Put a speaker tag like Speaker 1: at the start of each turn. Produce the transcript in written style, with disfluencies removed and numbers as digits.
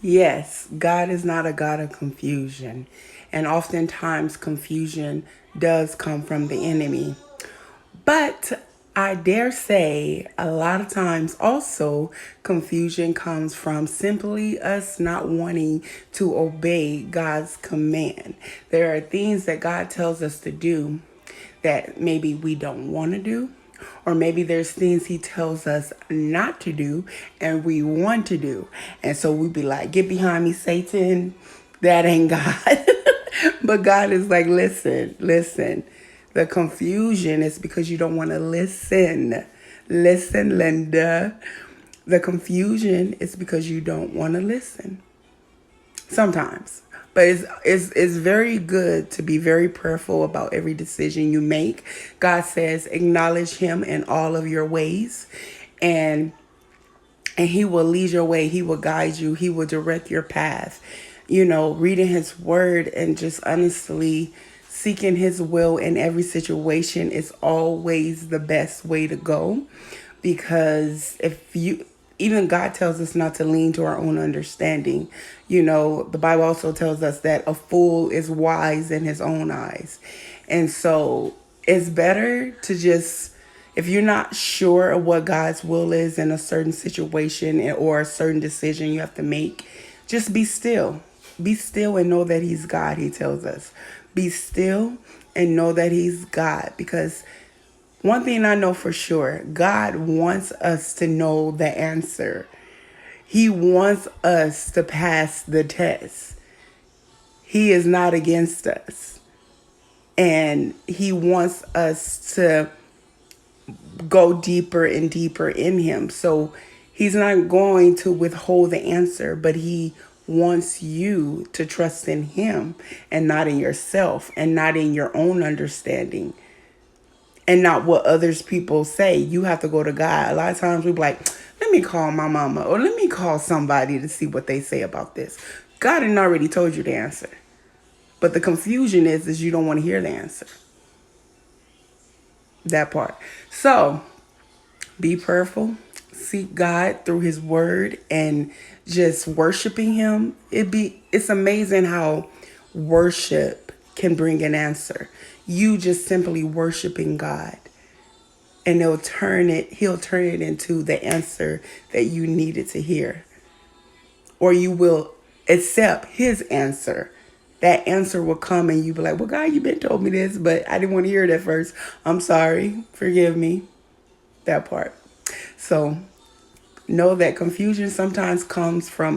Speaker 1: Yes, God is not a God of confusion. And oftentimes, confusion does come from the enemy. But I dare say a lot of times also confusion comes from simply us not wanting to obey God's command. There are things that God tells us to do that maybe we don't want to do. Or maybe there's things he tells us not to do and we want to do. And so we be like, get behind me, Satan. That ain't God. But God is like, listen, listen. The confusion is because you don't want to listen. Listen, Linda. The confusion is because you don't want to listen. Sometimes. But it's very good to be very prayerful about every decision you make. God says, acknowledge him in all of your ways. And he will lead your way. He will guide you. He will direct your path. You know, reading his word and just honestly seeking his will in every situation is always the best way to go. Because if you, even God tells us not to lean to our own understanding. You know, the Bible also tells us that a fool is wise in his own eyes. And so it's better to just, if you're not sure of what God's will is in a certain situation or a certain decision you have to make, just be still. Be still and know that he's God, he tells us. Be still and know that he's God. Because one thing I know for sure, God wants us to know the answer. He wants us to pass the test. He is not against us. And he wants us to go deeper and deeper in him. So he's not going to withhold the answer, but he wants you to trust in him and not in yourself and not in your own understanding and not what others people say. You have to go to God. A lot of times we be like, let me call my mama or let me call somebody to see what they say about this. God had already told you the answer. But the confusion is you don't want to hear the answer. That part. So be prayerful, seek God through his word and just worshiping him. It's amazing how worship can bring an answer. You just simply worshiping God and he'll turn it into the answer that you needed to hear. Or you will accept his answer. That answer will come and you be like, well, God, you've been told me this, but I didn't want to hear it at first. I'm sorry. Forgive me. That part. So know that confusion sometimes comes from